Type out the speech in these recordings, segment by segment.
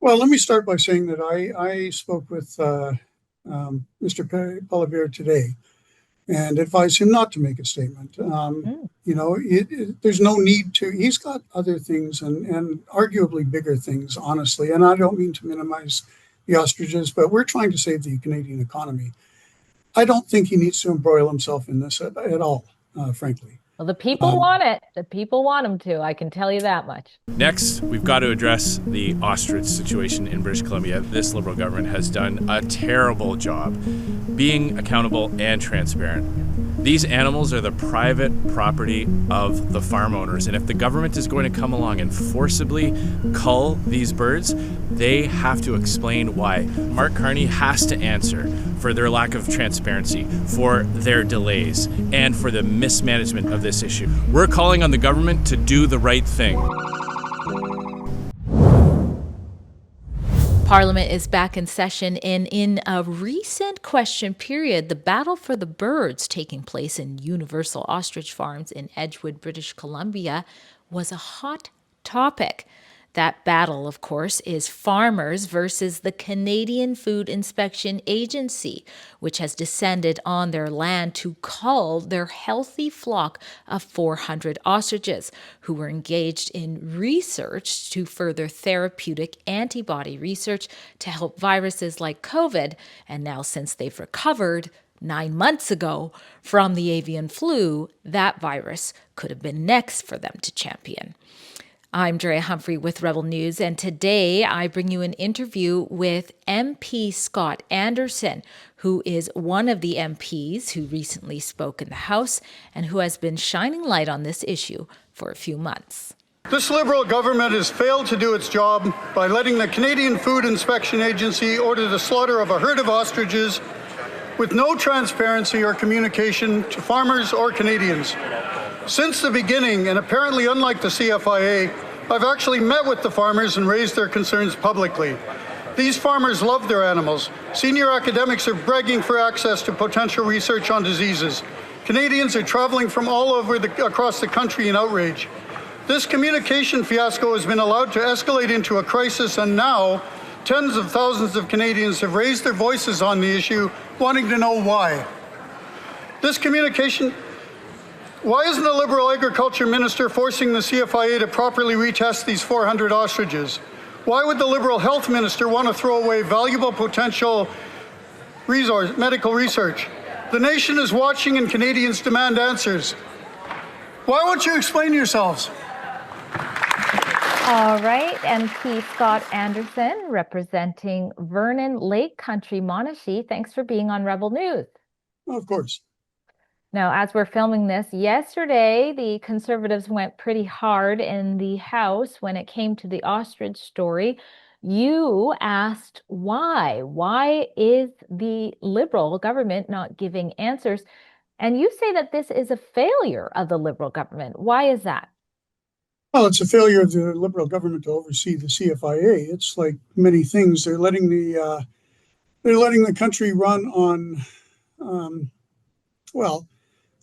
Well, let me start by saying that I spoke with Mr. Poilievre today and advised him not to make a statement. Mm. There's no need to. He's got other things and arguably bigger things, honestly. And I don't mean to minimize the ostriches, but we're trying to save the Canadian economy. I don't think he needs to embroil himself in this at all, frankly. Well, the people Um, want it. The people want him to. I can tell you that much. Next, we've got to address the ostrich situation in British Columbia. This Liberal government has done a terrible job being accountable and transparent. These animals are the private property of the farm owners, and if the government is going to come along and forcibly cull these birds, they have to explain why. Mark Carney has to answer for their lack of transparency, for their delays, and for the mismanagement of this issue. We're calling on the government to do the right thing. Parliament is back in session, and in a recent question period, the battle for the birds taking place in Universal Ostrich Farms in Edgewood, British Columbia, was a hot topic. That battle, of course, is farmers versus the Canadian Food Inspection Agency, which has descended on their land to cull their healthy flock of 400 ostriches, who were engaged in research to further therapeutic antibody research to help viruses like COVID. And now, since they've recovered 9 months ago from the avian flu, that virus could have been next for them to champion. I'm Drea Humphrey with Rebel News, and today I bring you an interview with MP Scott Anderson, who is one of the MPs who recently spoke in the House and who has been shining light on this issue for a few months. This Liberal government has failed to do its job by letting the Canadian Food Inspection Agency order the slaughter of a herd of ostriches with no transparency or communication to farmers or Canadians. Since the beginning, and apparently unlike the CFIA, I've actually met with the farmers and raised their concerns publicly. These farmers love their animals. Senior academics are begging for access to potential research on diseases. Canadians are traveling from all over across the country in outrage. This communication fiasco has been allowed to escalate into a crisis, and now tens of thousands of Canadians have raised their voices on the issue, wanting to know why. Why isn't the Liberal Agriculture Minister forcing the CFIA to properly retest these 400 ostriches? Why would the Liberal Health Minister want to throw away valuable potential medical research? The nation is watching and Canadians demand answers. Why won't you explain yourselves? All right, MP Scott Anderson, representing Vernon Lake Country, Monashee. Thanks for being on Rebel News. of course. Now, as we're filming this, yesterday, the Conservatives went pretty hard in the House when it came to the ostrich story. You asked why. Why is the Liberal government not giving answers? And you say that this is a failure of the Liberal government. Why is that? Well, it's a failure of the Liberal government to oversee the CFIA. It's like many things. They're letting the country run on,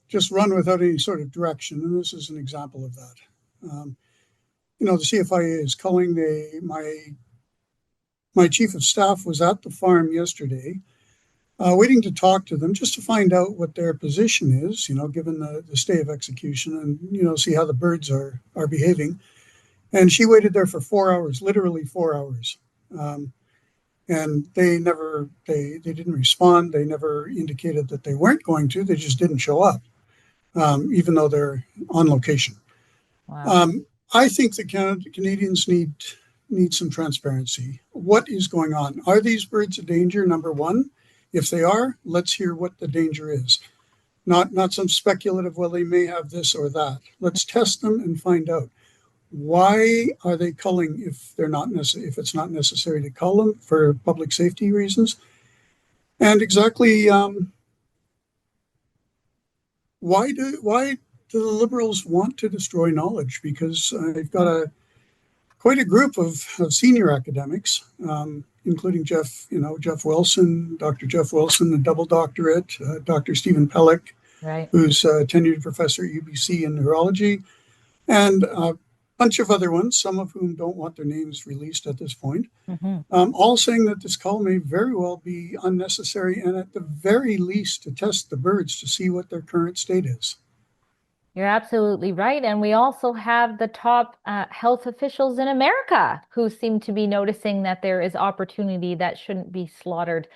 just run without any sort of direction. And this is an example of that. The CFIA is culling. My chief of staff was at the farm yesterday, waiting to talk to them just to find out what their position is, given the stay of execution, and, see how the birds are behaving. And she waited there for 4 hours, literally 4 hours. And they didn't respond. They never indicated that they weren't going to. They just didn't show up, even though they're on location. Wow. I think the Canadians need some transparency. What is going on? Are these birds a danger? Number one. If they are, let's hear what the danger is. Not some speculative, well, they may have this or that. Let's test them and find out. Why are they culling if it's not necessary to cull them for public safety reasons? And exactly why do the Liberals want to destroy knowledge? Because I've got quite a group of senior academics, including Jeff Wilson, Dr. Jeff Wilson, a double doctorate, Dr. Stephen Pellick, Right. who's a tenured professor at UBC in neurology, and bunch of other ones, some of whom don't want their names released at this point, Mm-hmm. all saying that this call may very well be unnecessary and at the very least to test the birds to see what their current state is. You're absolutely right. And we also have the top health officials in America who seem to be noticing that there is opportunity that shouldn't be slaughtered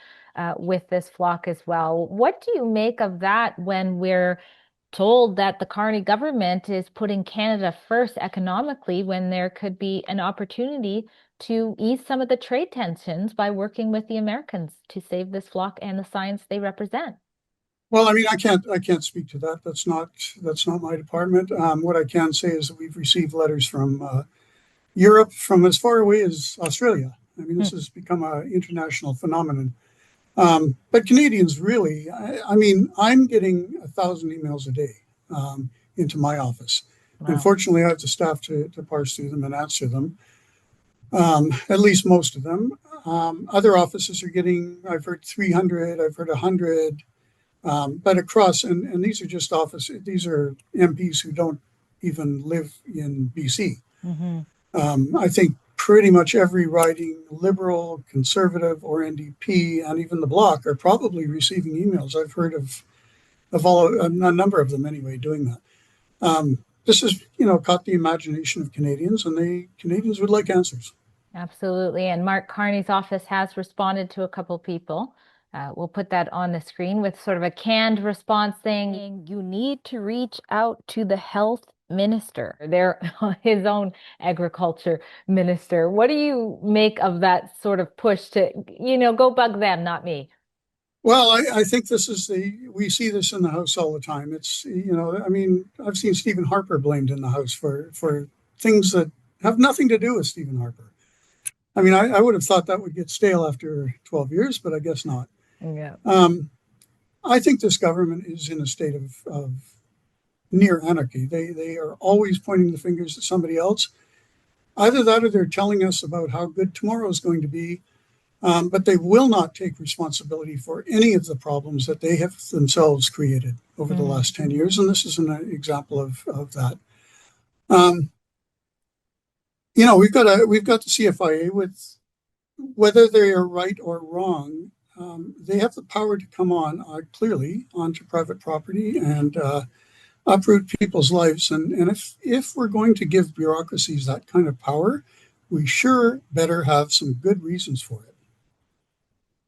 with this flock as well. What do you make of that when we're told that the Carney government is putting Canada first economically when there could be an opportunity to ease some of the trade tensions by working with the Americans to save this flock and the science they represent? Well, I mean, I can't speak to that. That's not my department. What I can say is that we've received letters from Europe, from as far away as Australia. I mean, this Hmm. has become an international phenomenon. But Canadians really, I mean, I'm getting 1,000 emails a day into my office. Wow. Unfortunately, I have the staff to parse through them and answer them, at least most of them. Other offices are getting, I've heard 300, I've heard 100, but across, and these are just these are MPs who don't even live in BC. Hmm. I think pretty much every riding, Liberal, Conservative, or NDP, and even the Bloc are probably receiving emails. I've heard of a number of them anyway doing that. This has caught the imagination of Canadians, and Canadians would like answers. Absolutely. And Mark Carney's office has responded to a couple people. We'll put that on the screen with sort of a canned response saying, you need to reach out to the health minister, their his own agriculture minister. What do you make of that sort of push to, go bug them, not me? Well, I think we see this in the House all the time. I mean, I've seen Stephen Harper blamed in the House for things that have nothing to do with Stephen Harper. I mean, I would have thought that would get stale after 12 years, but I guess not. Yeah. I think this government is in a state of near anarchy. They are always pointing the fingers at somebody else. Either that or they're telling us about how good tomorrow is going to be, but they will not take responsibility for any of the problems that they have themselves created over the last 10 years. And this is an example of that. Um, we've got the CFIA with whether they are right or wrong. They have the power to come on clearly onto private property and uproot people's lives. And if we're going to give bureaucracies that kind of power, we sure better have some good reasons for it.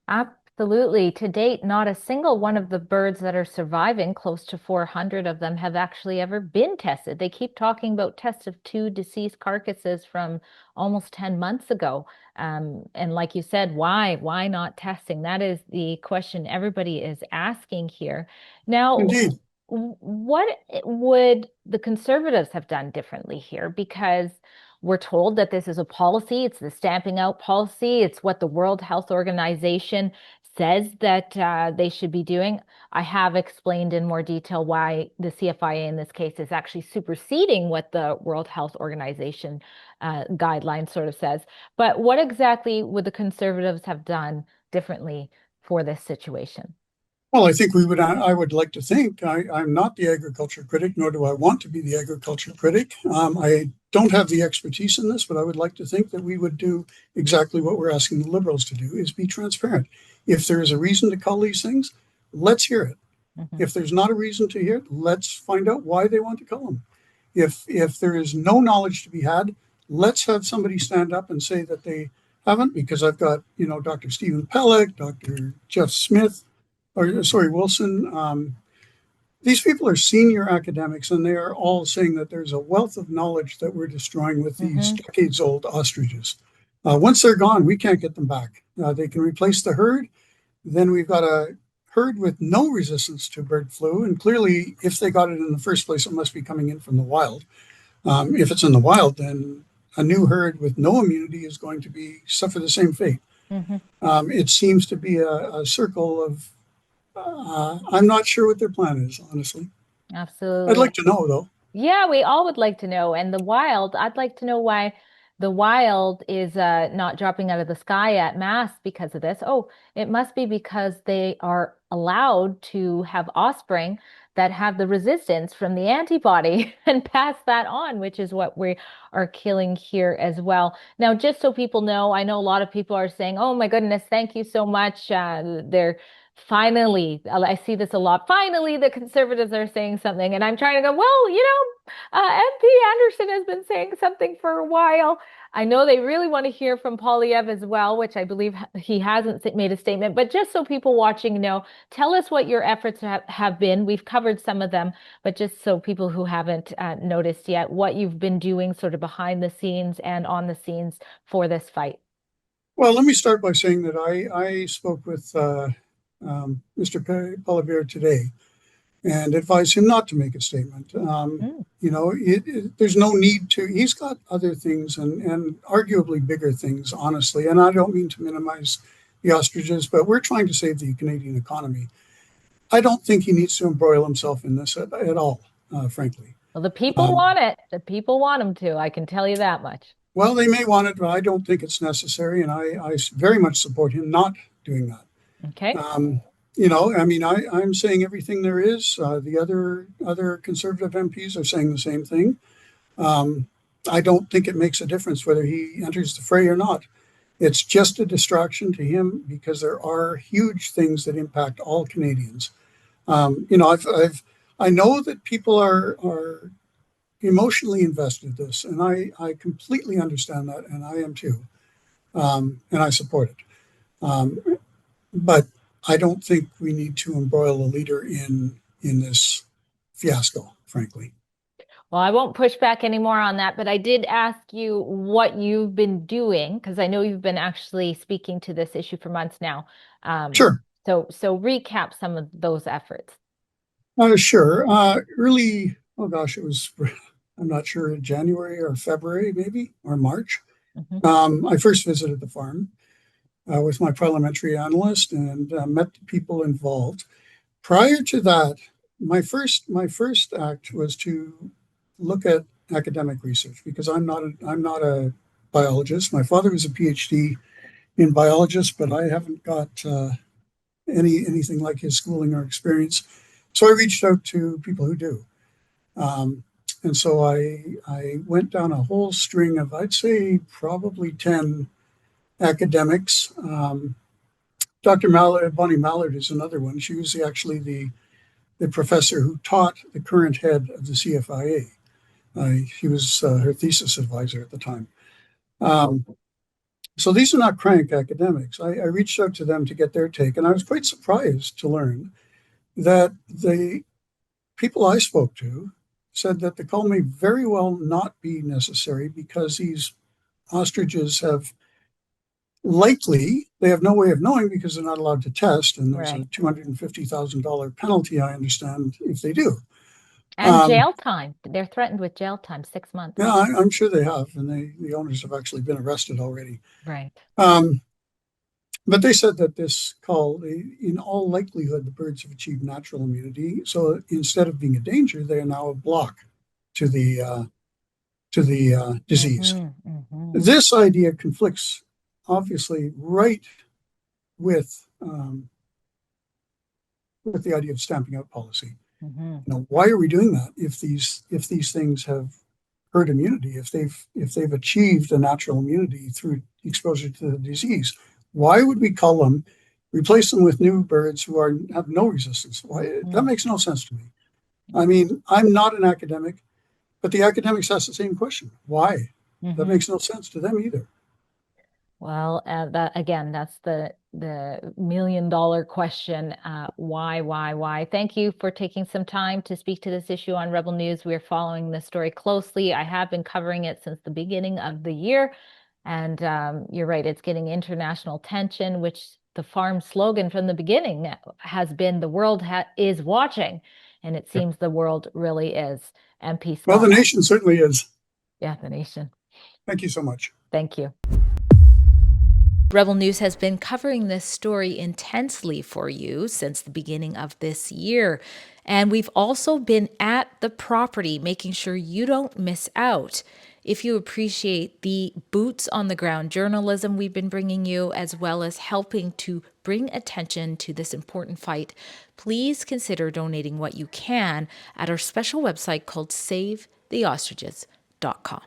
Absolutely. To date, not a single one of the birds that are surviving, close to 400 of them, have actually ever been tested. They keep talking about tests of two deceased carcasses from almost 10 months ago. And like you said, why? Why not testing? That is the question everybody is asking here. Now, Indeed. what would the Conservatives have done differently here? Because we're told that this is a policy, it's the stamping out policy, it's what the World Health Organization says that they should be doing. I have explained in more detail why the CFIA in this case is actually superseding what the World Health Organization guideline sort of says. But what exactly would the Conservatives have done differently for this situation? Well, I think I would like to think I'm not the agriculture critic, nor do I want to be the agriculture critic. I don't have the expertise in this, but I would like to think that we would do exactly what we're asking the Liberals to do, is be transparent. If there is a reason to call these things, let's hear it. Mhm. If there's not a reason to hear it, let's find out why they want to call them. If there is no knowledge to be had, let's have somebody stand up and say that they haven't, because I've got, Dr. Stephen Pellick, Dr. Jeff Smith, or sorry, Wilson. These people are senior academics, and they are all saying that there's a wealth of knowledge that we're destroying with these decades-old ostriches. Once they're gone, we can't get them back. They can replace the herd. Then we've got a herd with no resistance to bird flu, and clearly, if they got it in the first place, it must be coming in from the wild. If it's in the wild, then a new herd with no immunity is going to suffer the same fate. Mhm. It seems to be a circle of I'm not sure what their plan is, honestly. I'd Absolutely. like to know, though. Yeah, we all would like to know. And the wild, I'd like to know why the wild is not dropping out of the sky at mass because of this. Oh, it must be because they are allowed to have offspring that have the resistance from the antibody and pass that on, which is what we are killing here as well. Now, just so people know, I know a lot of people are saying, oh my goodness, thank you so much. They're finally, I see this a lot. Finally, the conservatives are saying something. And I'm trying to go, well, MP Anderson has been saying something for a while. I know they really want to hear from Polyev as well, which I believe he hasn't made a statement. But just so people watching know, tell us what your efforts have been. We've covered some of them, but just so people who haven't noticed yet, what you've been doing sort of behind the scenes and on the scenes for this fight. Well, let me start by saying that I spoke with Mr. Poilievre today and advised him not to make a statement. There's no need to. He's got other things and arguably bigger things, honestly. And I don't mean to minimize the ostriches, but we're trying to save the Canadian economy. I don't think he needs to embroil himself in this at all, frankly. Well, the people want it. The people want him to. I can tell you that much. Well, they may want it, but I don't think it's necessary. And I very much support him not doing that. Okay. I'm saying everything there is. The other Conservative MPs are saying the same thing. I don't think it makes a difference whether he enters the fray or not. It's just a distraction to him because there are huge things that impact all Canadians. I know that people are emotionally invested in this, and I completely understand that, and I am too, and I support it. But I don't think we need to embroil a leader in this fiasco, frankly. Well, I won't push back anymore on that, but I did ask you what you've been doing because I know you've been actually speaking to this issue for months now. Sure. So recap some of those efforts. Sure. It was, I'm not sure, January or February, maybe, or March. Mm-hmm. I first visited the farm with my parliamentary analyst and met the people involved. Prior to that, my first act was to look at academic research because I'm not a biologist. My father was a PhD in biologist, but I haven't got anything like his schooling or experience. So I reached out to people who do. And so I went down a whole string of, I'd say, probably 10 academics. Dr. Bonnie Mallard is another one. She was actually the professor who taught the current head of the CFIA. He was her thesis advisor at the time. So these are not crank academics. I reached out to them to get their take, and I was quite surprised to learn that the people I spoke to said that the cull may very well not be necessary because these ostriches they have no way of knowing because they're not allowed to test, and there's a $250,000 penalty, I understand, if they do. And jail time. They're threatened with jail time, 6 months. Yeah, I'm sure they have, and the owners have actually been arrested already. Right. But they said that this cull, in all likelihood, the birds have achieved natural immunity. So instead of being a danger, they are now a block to the disease. Mm-hmm, mm-hmm. This idea conflicts, obviously, right with the idea of stamping out policy. Mm-hmm. Why are we doing that if these things have herd immunity, if they've achieved a natural immunity through exposure to the disease? Why would we cull them, replace them with new birds who have no resistance? That makes no sense to me. I mean, I'm not an academic, but the academics ask the same question. Why? Mm-hmm. That makes no sense to them either. Well, that's the $1 million question. Why? Thank you for taking some time to speak to this issue on Rebel News. We're following this story closely. I have been covering it since the beginning of the year. And you're right, it's getting international attention, which the farm slogan from the beginning has been the world is watching. And it seems the world really is. MP Scott. Well, the nation certainly is. Yeah, the nation. Thank you so much. Thank you. Rebel News has been covering this story intensely for you since the beginning of this year. And we've also been at the property, making sure you don't miss out. If you appreciate the boots on the ground journalism we've been bringing you, as well as helping to bring attention to this important fight, please consider donating what you can at our special website called SaveTheOstriches.com.